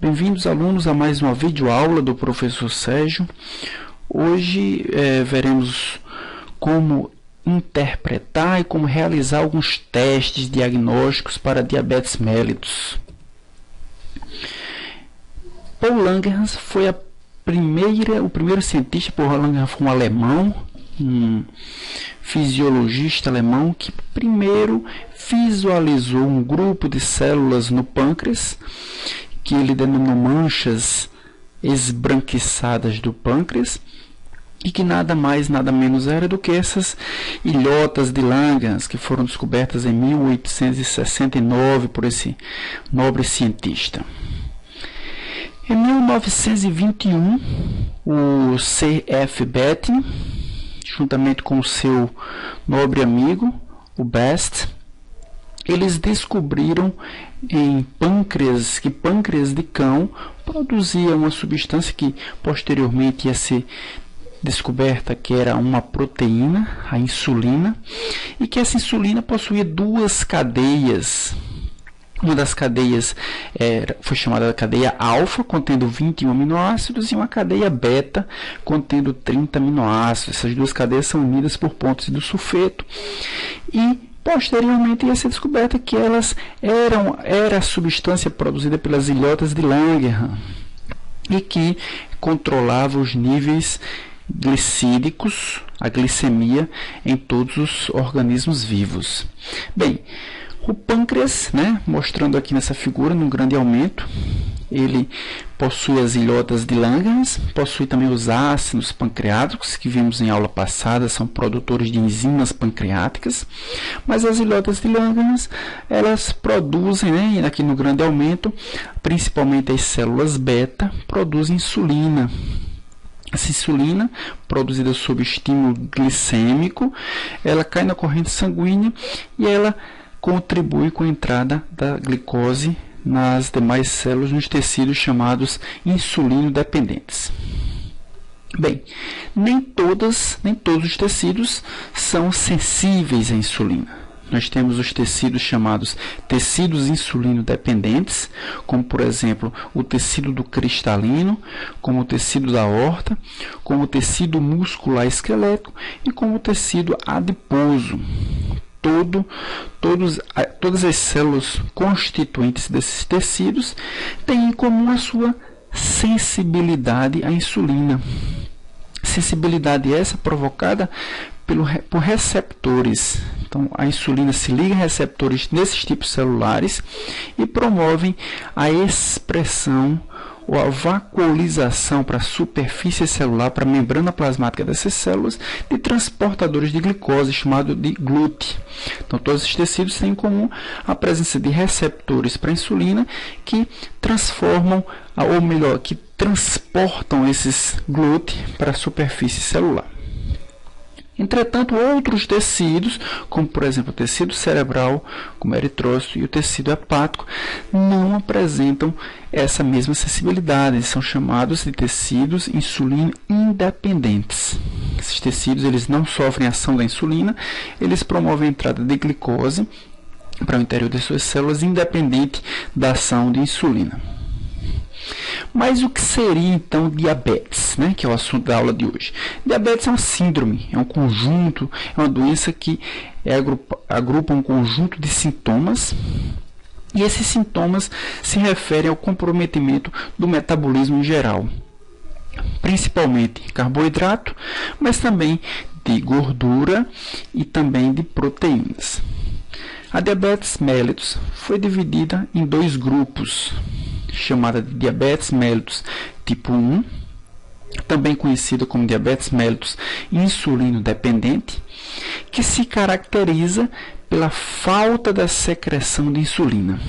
Bem-vindos, alunos, a mais uma videoaula do professor Sérgio. Hoje veremos como interpretar e como realizar alguns testes diagnósticos para diabetes mellitus. Paul Langerhans foi o primeiro cientista. Paul Langerhans foi um alemão, um fisiologista alemão que primeiro visualizou um grupo de células no pâncreas, que ele denominou manchas esbranquiçadas do pâncreas, e que nada mais, nada menos era do que essas ilhotas de Langerhans, que foram descobertas em 1869 por esse nobre cientista. Em 1921, o C.F. Betting, juntamente com o seu nobre amigo, o Best, eles descobriram que pâncreas de cão produzia uma substância que posteriormente ia ser descoberta que era uma proteína, a insulina, e que essa insulina possuía duas cadeias. Uma das cadeias foi chamada de cadeia alfa, contendo 21 aminoácidos, e uma cadeia beta, contendo 30 aminoácidos. Essas duas cadeias são unidas por pontos do sulfeto. E posteriormente ia ser descoberta que elas era a substância produzida pelas ilhotas de Langerhans e que controlava os níveis glicídicos, a glicemia, em todos os organismos vivos. Bem, o pâncreas, mostrando aqui nessa figura, num grande aumento, ele possui as ilhotas de Langerhans, possui também os ácidos pancreáticos, que vimos em aula passada, são produtores de enzimas pancreáticas, mas as ilhotas de Langerhans, elas produzem, aqui no grande aumento, principalmente as células beta, produzem insulina. Essa insulina, produzida sob estímulo glicêmico, ela cai na corrente sanguínea e ela contribui com a entrada da glicose nas demais células, nos tecidos chamados insulino-dependentes. Bem, nem todos os tecidos são sensíveis à insulina. Nós temos os tecidos chamados tecidos insulino-dependentes, como, por exemplo, o tecido do cristalino, como o tecido da aorta, como o tecido muscular esquelético e como o tecido adiposo. Todas as células constituintes desses tecidos têm em comum a sua sensibilidade à insulina. Sensibilidade essa provocada por receptores. Então, a insulina se liga a receptores nesses tipos celulares e promovem a expressão ou a vacuolização para a superfície celular, para a membrana plasmática dessas células, de transportadores de glicose, chamado de GLUT. Então, todos esses tecidos têm em comum a presença de receptores para a insulina que transformam, ou melhor, que transportam esses GLUT para a superfície celular. Entretanto, outros tecidos, como por exemplo o tecido cerebral, como o eritrócito, e o tecido hepático, não apresentam essa mesma sensibilidade. Eles são chamados de tecidos insulino independentes. Esses tecidos eles não sofrem a ação da insulina, eles promovem a entrada de glicose para o interior das suas células, independente da ação de insulina. Mas o que seria então diabetes, que é o assunto da aula de hoje? Diabetes é uma síndrome, é um conjunto, é uma doença que agrupa um conjunto de sintomas, e esses sintomas se referem ao comprometimento do metabolismo em geral, principalmente carboidrato, mas também de gordura e também de proteínas. A diabetes mellitus foi dividida em dois grupos, chamada de diabetes mellitus tipo 1, também conhecida como diabetes mellitus insulino-dependente, que se caracteriza pela falta da secreção de insulina.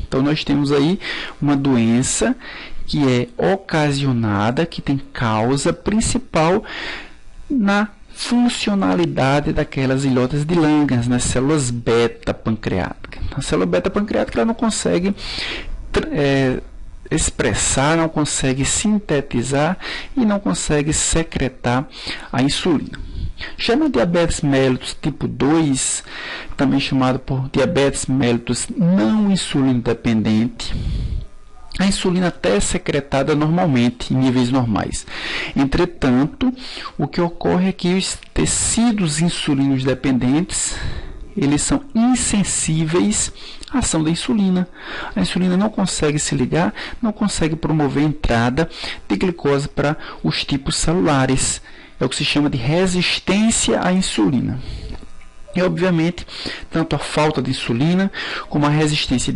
Então, nós temos aí uma doença que é ocasionada, que tem causa principal na funcionalidade daquelas ilhotas de Langerhans, nas células beta pancreáticas. A célula beta pancreática ela não consegue expressar, não consegue sintetizar e não consegue secretar a insulina. Já na diabetes mellitus tipo 2, também chamado por diabetes mellitus não insulino dependente, A insulina até é secretada normalmente, em níveis normais. Entretanto, o que ocorre é que os tecidos insulinos dependentes, eles são insensíveis à ação da insulina. A insulina não consegue se ligar, não consegue promover a entrada de glicose para os tipos celulares. É o que se chama de resistência à insulina. E, obviamente, tanto a falta de insulina como a resistência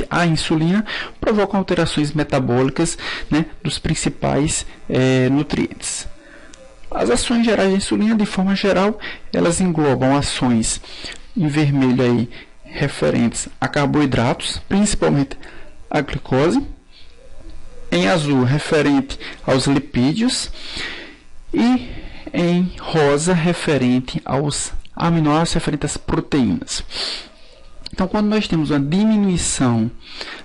à insulina provocam alterações metabólicas, né, dos principais nutrientes. As ações gerais da insulina, de forma geral, elas englobam ações em vermelho aí, referentes a carboidratos, principalmente a glicose, em azul referente aos lipídios e em rosa referente aos aminoácidos, referente às proteínas. Então, quando nós temos uma diminuição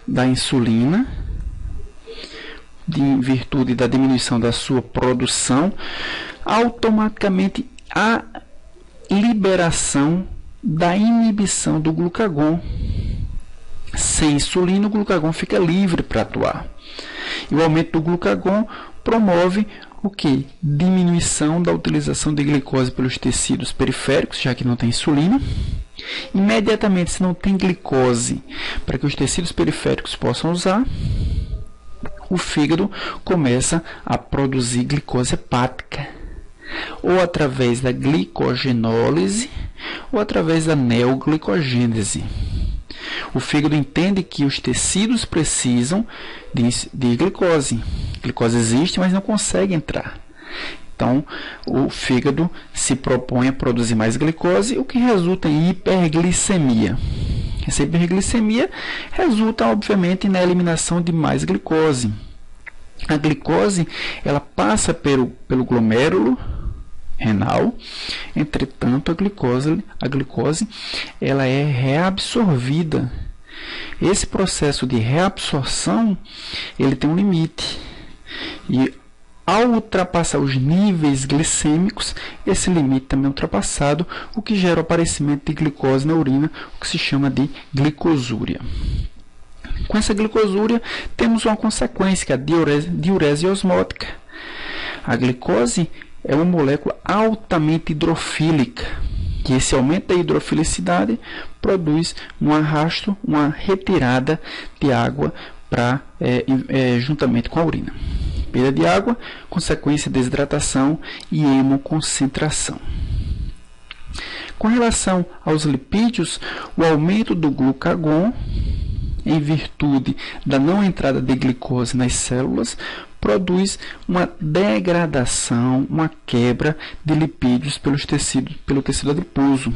da insulina, em virtude da diminuição da sua produção, automaticamente a liberação da inibição do glucagon. Sem insulina, o glucagon fica livre para atuar. E o aumento do glucagon promove o que? Diminuição da utilização de glicose pelos tecidos periféricos, já que não tem insulina. Imediatamente, se não tem glicose para que os tecidos periféricos possam usar, o fígado começa a produzir glicose hepática, ou através da glicogenólise, ou através da neoglicogênese. O fígado entende que os tecidos precisam de glicose. Glicose existe, mas não consegue entrar. Então, o fígado se propõe a produzir mais glicose, o que resulta em hiperglicemia. Essa hiperglicemia resulta, obviamente, na eliminação de mais glicose. A glicose ela passa pelo glomérulo renal, entretanto, a glicose ela é reabsorvida. Esse processo de reabsorção ele tem um limite. E ao ultrapassar os níveis glicêmicos, esse limite também é ultrapassado, o que gera o aparecimento de glicose na urina, o que se chama de glicosúria. Com essa glicosúria, temos uma consequência, que é a diurese osmótica. A glicose é uma molécula altamente hidrofílica, e esse aumento da hidrofilicidade produz um arrasto, uma retirada de água juntamente com a urina. Perda de água, consequência de desidratação e hemoconcentração. Com relação aos lipídios, o aumento do glucagon, em virtude da não entrada de glicose nas células, produz uma degradação, uma quebra de lipídios pelo tecido adiposo.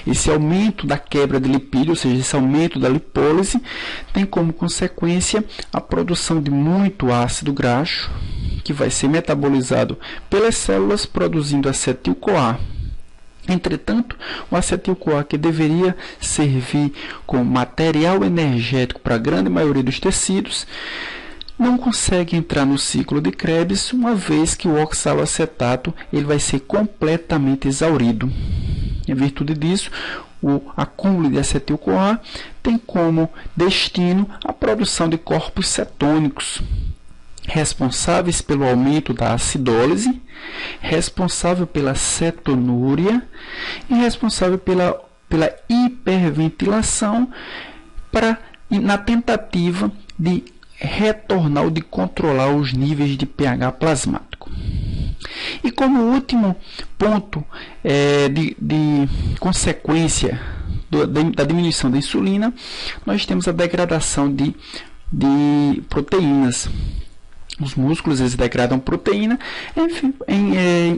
Esse aumento da quebra de lipídio, ou seja, esse aumento da lipólise, tem como consequência a produção de muito ácido graxo, que vai ser metabolizado pelas células, produzindo acetil-CoA. Entretanto, o acetil-CoA, que deveria servir como material energético para a grande maioria dos tecidos, não consegue entrar no ciclo de Krebs, uma vez que o oxaloacetato ele vai ser completamente exaurido. Em virtude disso, o acúmulo de acetil-CoA tem como destino a produção de corpos cetônicos, responsáveis pelo aumento da acidólise, responsável pela cetonúria e responsável pela hiperventilação na tentativa de retornar ou de controlar os níveis de pH plasmático. E como último ponto de consequência da diminuição da insulina, nós temos a degradação de proteínas. Os músculos eles degradam proteína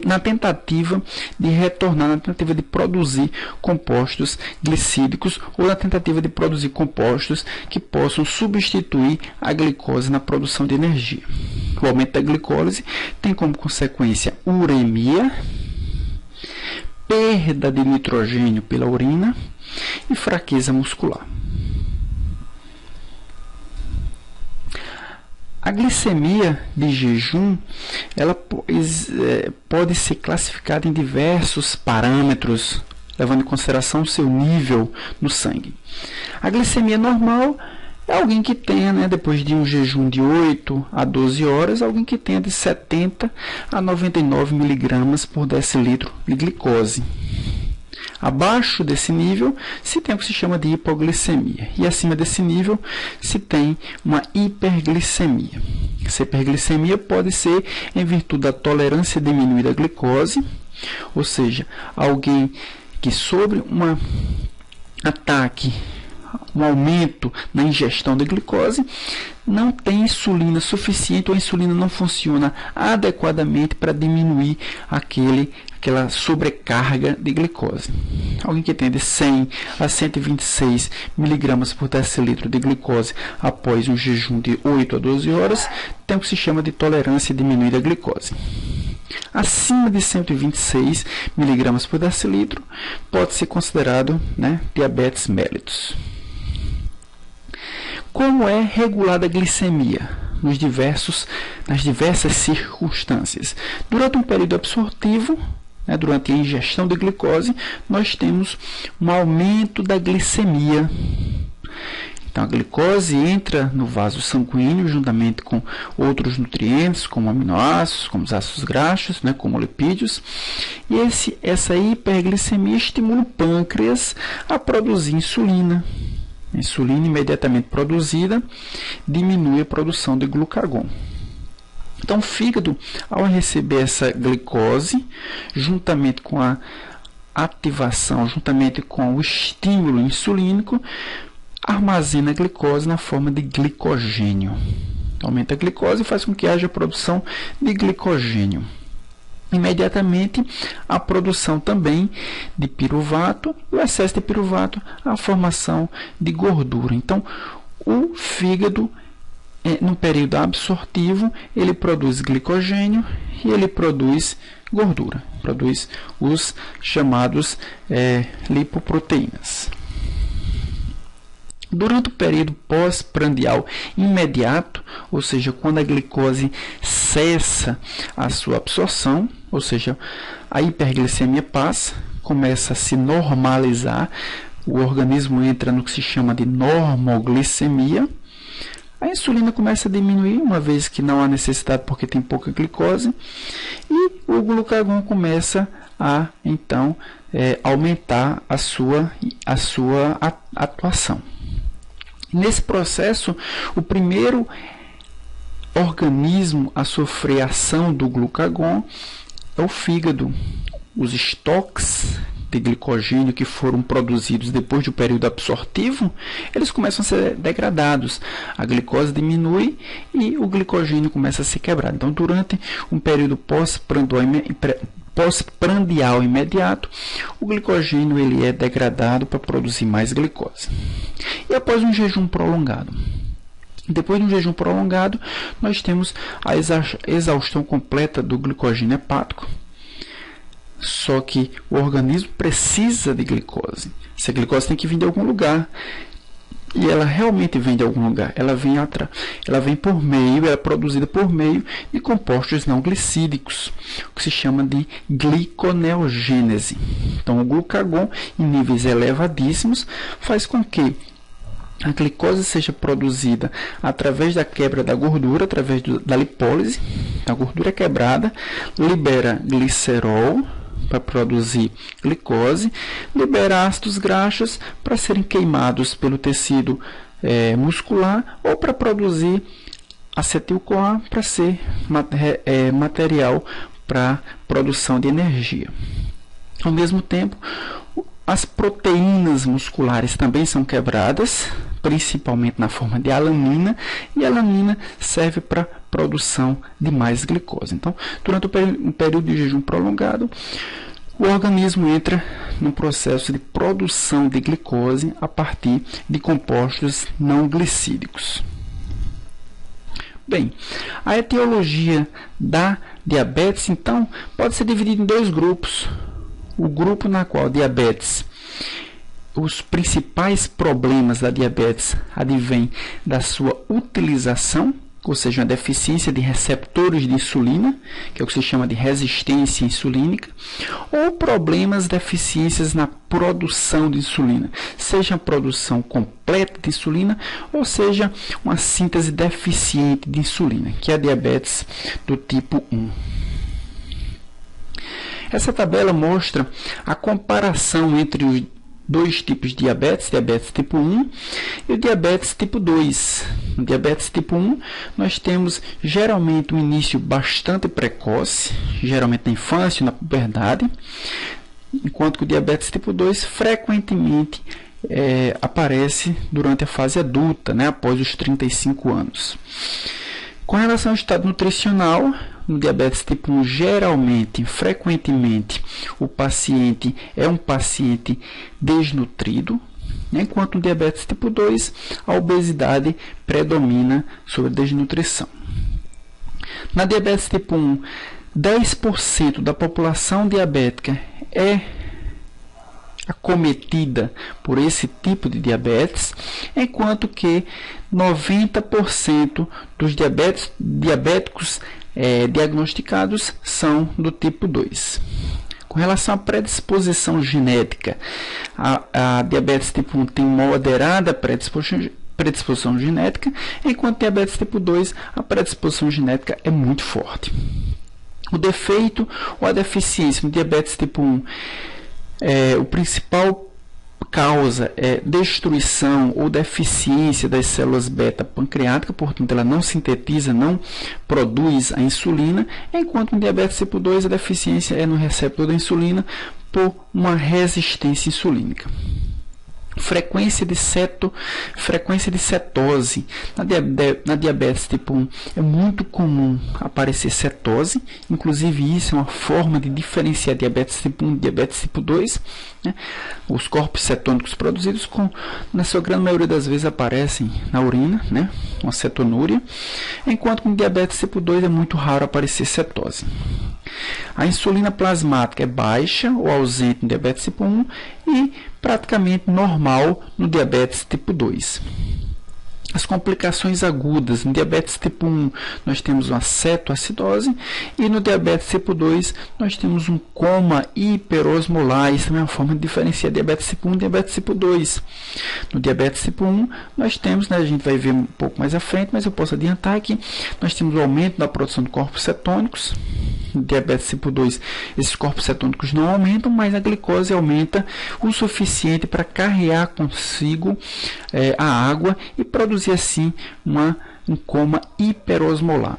na tentativa de retornar, na tentativa de produzir compostos glicídicos ou na tentativa de produzir compostos que possam substituir a glicose na produção de energia. O aumento da glicólise tem como consequência uremia, perda de nitrogênio pela urina e fraqueza muscular. A glicemia de jejum ela pode ser classificada em diversos parâmetros, levando em consideração o seu nível no sangue. A glicemia normal É alguém que tenha, né, depois de um jejum de 8 a 12 horas, alguém que tenha de 70 a 99 miligramas por decilitro de glicose. Abaixo desse nível, se tem o que se chama de hipoglicemia. E acima desse nível, se tem uma hiperglicemia. Essa hiperglicemia pode ser em virtude da tolerância diminuída à glicose, ou seja, alguém que sobre um ataque, um aumento na ingestão de glicose, não tem insulina suficiente ou a insulina não funciona adequadamente para diminuir aquela sobrecarga de glicose. Alguém que tem de 100 a 126 miligramas por decilitro de glicose após um jejum de 8 a 12 horas tem o que se chama de tolerância diminuída à glicose. Acima de 126 miligramas por decilitro pode ser considerado, né, diabetes mellitus. Como é regulada a glicemia nas diversas circunstâncias? Durante um período absortivo, né, durante a ingestão de glicose, nós temos um aumento da glicemia. Então, a glicose entra no vaso sanguíneo juntamente com outros nutrientes, como aminoácidos, como os ácidos graxos, né, como lipídios. E essa hiperglicemia estimula o pâncreas a produzir insulina. A insulina imediatamente produzida diminui a produção de glucagon. Então, o fígado, ao receber essa glicose, juntamente com a ativação, juntamente com o estímulo insulínico, armazena a glicose na forma de glicogênio. Aumenta a glicose e faz com que haja produção de glicogênio. Imediatamente, a produção também de piruvato, o excesso de piruvato, a formação de gordura. Então, o fígado, no período absortivo, ele produz glicogênio e ele produz gordura, produz os chamados lipoproteínas. Durante o período pós-prandial imediato, ou seja, quando a glicose cessa a sua absorção, ou seja, a hiperglicemia passa, começa a se normalizar, o organismo entra no que se chama de normoglicemia, a insulina começa a diminuir, uma vez que não há necessidade porque tem pouca glicose, e o glucagon começa a, então, aumentar a sua atuação. Nesse processo, o primeiro organismo a sofrer a ação do glucagon é o fígado. Os estoques de glicogênio que foram produzidos depois do período absortivo, eles começam a ser degradados. A glicose diminui e o glicogênio começa a se quebrar. Então, durante um período pós-prandial imediato, o glicogênio ele é degradado para produzir mais glicose. E após um jejum prolongado? Depois de um jejum prolongado, nós temos a exaustão completa do glicogênio hepático. Só que o organismo precisa de glicose. Essa glicose tem que vir de algum lugar. E ela realmente vem de algum lugar. Ela vem é produzida por meio de compostos não glicídicos, o que se chama de gliconeogênese. Então, o glucagon em níveis elevadíssimos faz com que a glicose seja produzida através da quebra da gordura, através da lipólise. A gordura é quebrada, libera glicerol para produzir glicose, libera ácidos graxos para serem queimados pelo tecido muscular ou para produzir acetil-CoA para ser material para produção de energia. Ao mesmo tempo, as proteínas musculares também são quebradas, principalmente na forma de alanina, e a alanina serve para produção de mais glicose. Então, durante um período de jejum prolongado, o organismo entra no processo de produção de glicose a partir de compostos não glicídicos. Bem, a etiologia da diabetes, então, pode ser dividida em dois grupos. O grupo na qual a diabetes, os principais problemas da diabetes advêm da sua utilização, ou seja, uma deficiência de receptores de insulina, que é o que se chama de resistência insulínica, ou problemas, deficiências na produção de insulina, seja a produção completa de insulina, ou seja, uma síntese deficiente de insulina, que é a diabetes do tipo 1. Essa tabela mostra a comparação entre os dois tipos de diabetes, diabetes tipo 1 e o diabetes tipo 2. No diabetes tipo 1, nós temos geralmente um início bastante precoce, geralmente na infância, na puberdade, enquanto que o diabetes tipo 2 frequentemente aparece durante a fase adulta, né, após os 35 anos. Com relação ao estado nutricional, no diabetes tipo 1, geralmente, frequentemente, o paciente é um paciente desnutrido, enquanto no diabetes tipo 2, a obesidade predomina sobre a desnutrição. Na diabetes tipo 1, 10% da população diabética é acometida por esse tipo de diabetes, enquanto que 90% dos diabéticos diagnosticados são do tipo 2. Com relação à predisposição genética, a diabetes tipo 1 tem moderada predisposição genética, enquanto a diabetes tipo 2, a predisposição genética é muito forte. O defeito ou a deficiência no diabetes tipo 1, o principal causa é destruição ou deficiência das células beta pancreáticas, portanto ela não sintetiza, não produz a insulina, enquanto no diabetes tipo 2 a deficiência é no receptor da insulina por uma resistência insulínica. Frequência de cetose. Na diabetes tipo 1 é muito comum aparecer cetose, inclusive isso é uma forma de diferenciar diabetes tipo 1 e diabetes tipo 2. Né? Os corpos cetônicos produzidos, na sua grande maioria das vezes, aparecem na urina, né? Uma cetonúria, enquanto com diabetes tipo 2 é muito raro aparecer cetose. A insulina plasmática é baixa ou ausente no diabetes tipo 1 e praticamente normal no diabetes tipo 2. As complicações agudas, no diabetes tipo 1 nós temos uma cetoacidose e no diabetes tipo 2 nós temos um coma hiperosmolar. Isso é uma forma de diferenciar diabetes tipo 1 e diabetes tipo 2. No diabetes tipo 1 nós temos, né, a gente vai ver um pouco mais à frente, mas eu posso adiantar aqui, nós temos o aumento da produção de corpos cetônicos. No diabetes tipo 2, esses corpos cetônicos não aumentam, mas a glicose aumenta o suficiente para carregar consigo a água e produzir assim um coma hiperosmolar.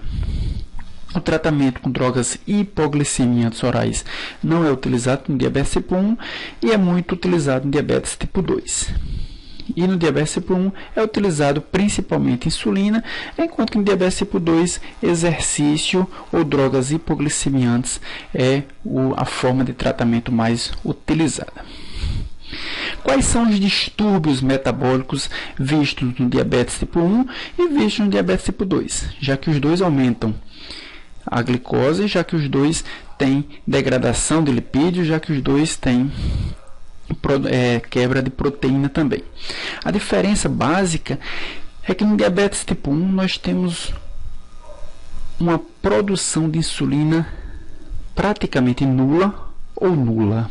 O tratamento com drogas hipoglicemiantes orais não é utilizado no diabetes tipo 1 e é muito utilizado no diabetes tipo 2. E no diabetes tipo 1 é utilizado principalmente insulina, enquanto que no diabetes tipo 2, exercício ou drogas hipoglicemiantes é a forma de tratamento mais utilizada. Quais são os distúrbios metabólicos vistos no diabetes tipo 1 e vistos no diabetes tipo 2? Já que os dois aumentam a glicose, já que os dois têm degradação de lipídios, já que os dois têm quebra de proteína também. A diferença básica é que no diabetes tipo 1 nós temos uma produção de insulina praticamente nula ou nula.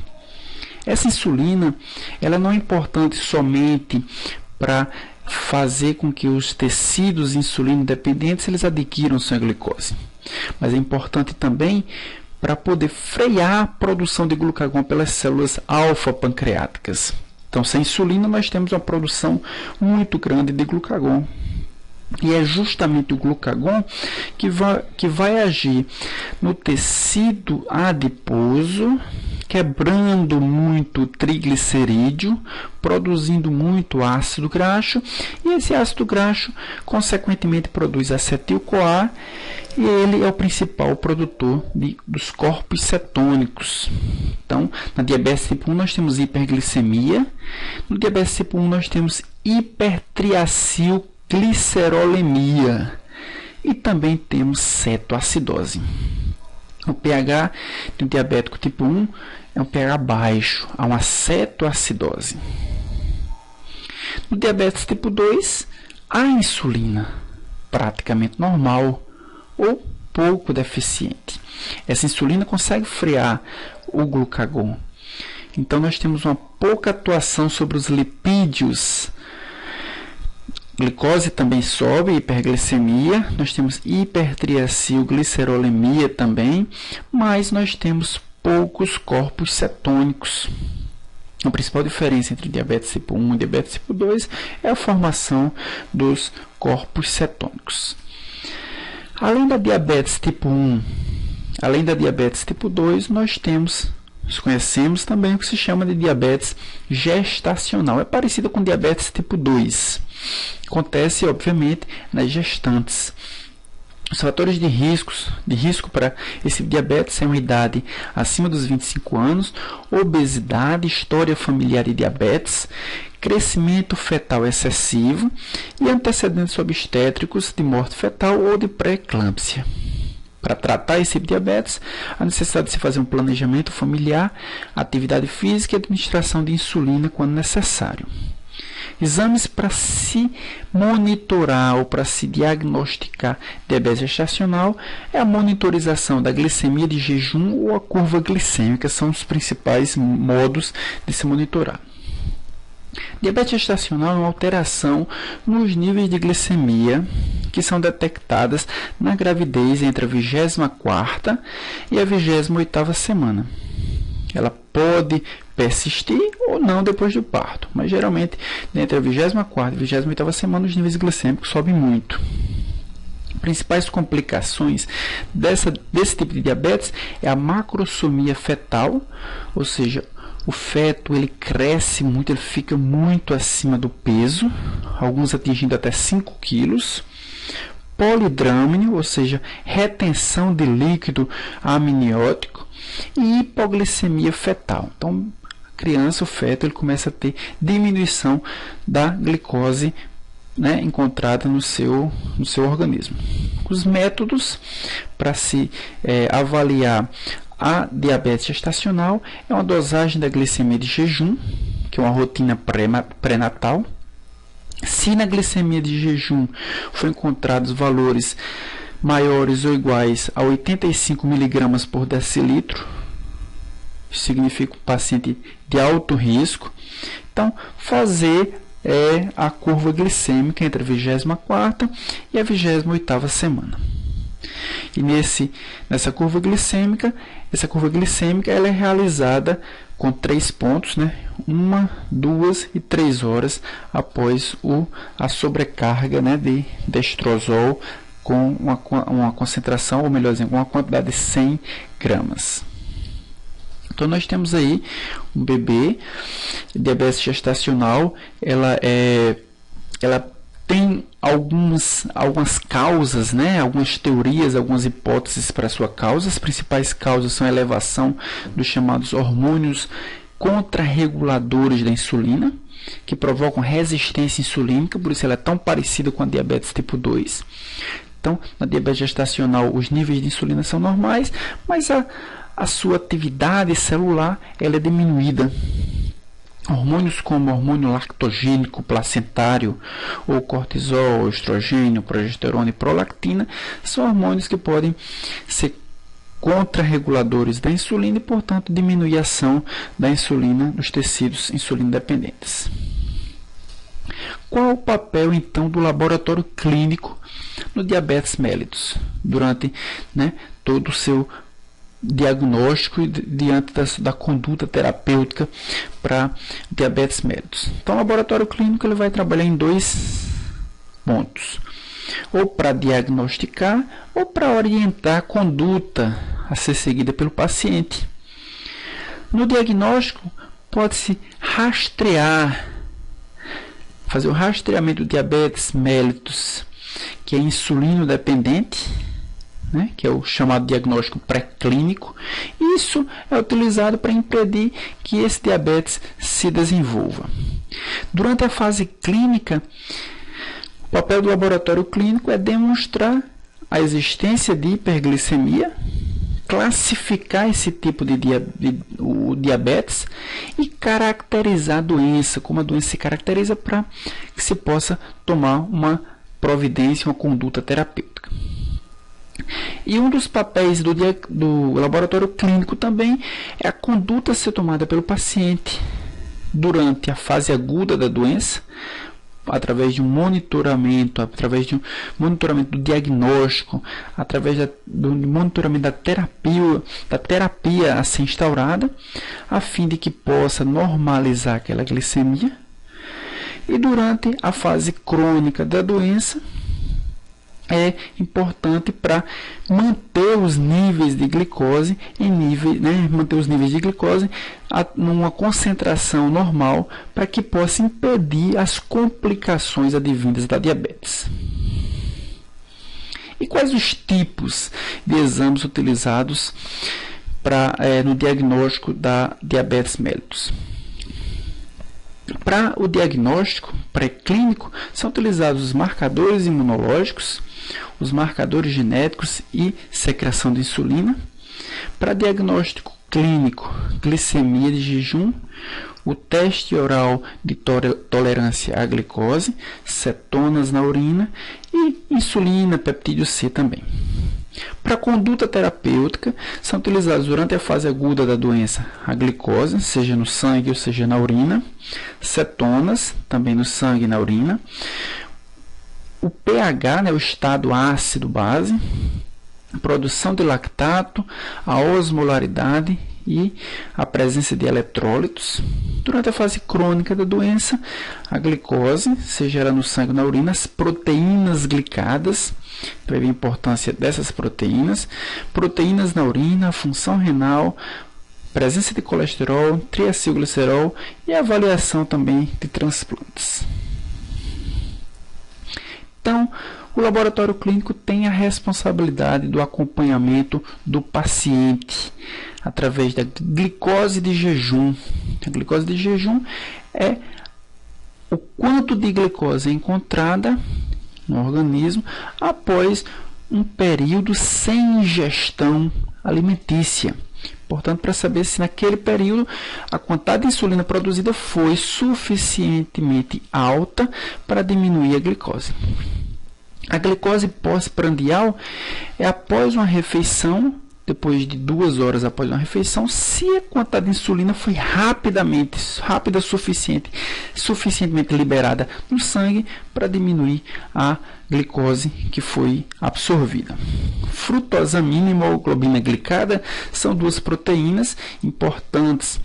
Essa insulina ela não é importante somente para fazer com que os tecidos insulino dependentes eles adquiram sua glicose, mas é importante também para poder frear a produção de glucagon pelas células alfa-pancreáticas. Então, sem insulina, nós temos uma produção muito grande de glucagon. E é justamente o glucagon que vai agir no tecido adiposo, quebrando muito triglicerídeo, produzindo muito ácido graxo, e esse ácido graxo, consequentemente, produz acetil-CoA, e ele é o principal produtor dos corpos cetônicos. Então, na diabetes tipo 1 nós temos hiperglicemia, no diabetes tipo 1 nós temos hipertriacilglicerolemia e também temos cetoacidose. O pH do diabético tipo 1 é um pH baixo, há uma cetoacidose. No diabetes tipo 2, há insulina, praticamente normal ou pouco deficiente. Essa insulina consegue frear o glucagon. Então, nós temos uma pouca atuação sobre os lipídios. Glicose também sobe, hiperglicemia. Nós temos hipertriacilglicerolemia também, mas nós temos poucos corpos cetônicos. A principal diferença entre diabetes tipo 1 e diabetes tipo 2 é a formação dos corpos cetônicos. Além da diabetes tipo 1, além da diabetes tipo 2, nós conhecemos também o que se chama de diabetes gestacional. É parecido com diabetes tipo 2. Acontece, obviamente, nas gestantes. Os fatores de risco para esse diabetes são idade acima dos 25 anos, obesidade, história familiar de diabetes, crescimento fetal excessivo e antecedentes obstétricos de morte fetal ou de pré-eclâmpsia. Para tratar esse diabetes, a necessidade de se fazer um planejamento familiar, atividade física e administração de insulina quando necessário. Exames para se monitorar ou para se diagnosticar diabetes gestacional é a monitorização da glicemia de jejum ou a curva glicêmica, são os principais modos de se monitorar. Diabetes gestacional é uma alteração nos níveis de glicemia que são detectadas na gravidez entre a 24ª e a 28ª semana. Ela pode persistir ou não depois do parto, mas geralmente entre a 24ª e a 28ª semana os níveis glicêmicos sobem muito. Principais complicações desse tipo de diabetes é a macrosomia fetal, ou seja, o feto ele cresce muito, ele fica muito acima do peso, alguns atingindo até 5 quilos. Polidrâmino, ou seja, retenção de líquido amniótico, e hipoglicemia fetal. Então, a criança, o feto, ele começa a ter diminuição da glicose, né, encontrada no seu organismo. Os métodos para se avaliar a diabetes gestacional é uma dosagem da glicemia de jejum, que é uma rotina pré-natal. Se na glicemia de jejum for encontrados valores maiores ou iguais a 85 mg por decilitro, significa um paciente de alto risco. Então, fazer a curva glicêmica entre a 24ª e a 28ª semana. E nessa curva glicêmica, ela é realizada com 3 pontos, né? 1, 2 e 3 horas após a sobrecarga, né, de destrozol com uma concentração, ou melhor dizendo, uma quantidade de 100 gramas. Então, nós temos aí um bebê, diabetes gestacional, ela tem algumas causas, né? Algumas teorias, algumas hipóteses para sua causa. As principais causas são a elevação dos chamados hormônios contrarreguladores da insulina, que provocam resistência insulínica, por isso ela é tão parecida com a diabetes tipo 2. Então, na diabetes gestacional, os níveis de insulina são normais, mas a sua atividade celular ela é diminuída. Hormônios como o hormônio lactogênico placentário, ou cortisol, estrogênio, progesterona e prolactina, são hormônios que podem ser contrarreguladores da insulina e, portanto, diminuir a ação da insulina nos tecidos insulino dependentes. Qual o papel, então, do laboratório clínico no diabetes mellitus durante, né, todo o seu diagnóstico e diante da conduta terapêutica para diabetes mellitus? Então, o laboratório clínico ele vai trabalhar em 2 pontos: ou para diagnosticar ou para orientar a conduta a ser seguida pelo paciente. No diagnóstico, pode-se fazer o rastreamento do diabetes mellitus, que é insulino dependente, né, que é o chamado diagnóstico pré-clínico. Isso é utilizado para impedir que esse diabetes se desenvolva. Durante a fase clínica, o papel do laboratório clínico é demonstrar a existência de hiperglicemia, classificar esse tipo de diabetes e caracterizar a doença, como a doença se caracteriza, para que se possa tomar uma providência, uma conduta terapêutica. E um dos papéis do laboratório clínico também é a conduta a ser tomada pelo paciente durante a fase aguda da doença, através de um monitoramento, do diagnóstico, através do monitoramento da terapia a ser instaurada, a fim de que possa normalizar aquela glicemia. E durante a fase crônica da doença, é importante para manter os níveis de glicose numa concentração normal, para que possa impedir as complicações advindas da diabetes. E quais os tipos de exames utilizados no diagnóstico da diabetes mellitus? Para o diagnóstico pré-clínico, são utilizados os marcadores imunológicos, os marcadores genéticos e secreção de insulina. Para diagnóstico clínico, glicemia de jejum, o teste oral de tolerância à glicose, cetonas na urina e insulina, peptídeo C também. Para a conduta terapêutica, são utilizados durante a fase aguda da doença a glicose, seja no sangue ou seja na urina, cetonas, também no sangue e na urina, o pH, o estado ácido-base, produção de lactato, a osmolaridade e a presença de eletrólitos. Durante a fase crônica da doença, a glicose, seja ela no sangue ou na urina, as proteínas glicadas, então a importância dessas proteínas na urina, a função renal, presença de colesterol, triacilglicerol e a avaliação também de transplantes. Então, o laboratório clínico tem a responsabilidade do acompanhamento do paciente através da glicose de jejum. A glicose de jejum é o quanto de glicose é encontrada no organismo após um período sem ingestão alimentícia. Portanto, para saber se naquele período a quantidade de insulina produzida foi suficientemente alta para diminuir a glicose. A glicose pós-prandial é após uma refeição, depois de 2 horas após uma refeição, se a quantidade de insulina foi suficientemente liberada no sangue para diminuir a glicose que foi absorvida. Frutosamina e hemoglobina glicada são 2 proteínas importantes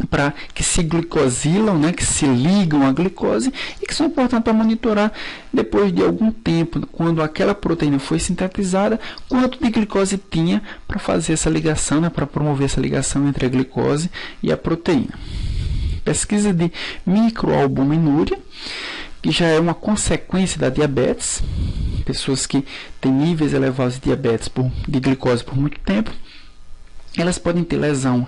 para que se glicosilam, que se ligam à glicose e que são importantes para monitorar depois de algum tempo, quando aquela proteína foi sintetizada, quanto de glicose tinha para fazer essa ligação, para promover essa ligação entre a glicose e a proteína. Pesquisa de microalbuminúria, que já é uma consequência da diabetes, pessoas que têm níveis elevados de diabetes de glicose por muito tempo, elas podem ter lesão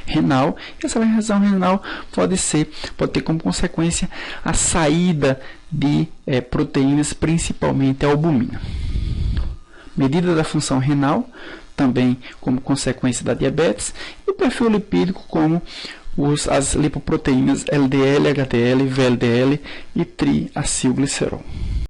renal, e essa lesão renal pode ter como consequência a saída de proteínas, principalmente a albumina. Medida da função renal, também como consequência da diabetes, e o perfil lipídico, como as lipoproteínas LDL, HDL, VLDL e triacilglicerol.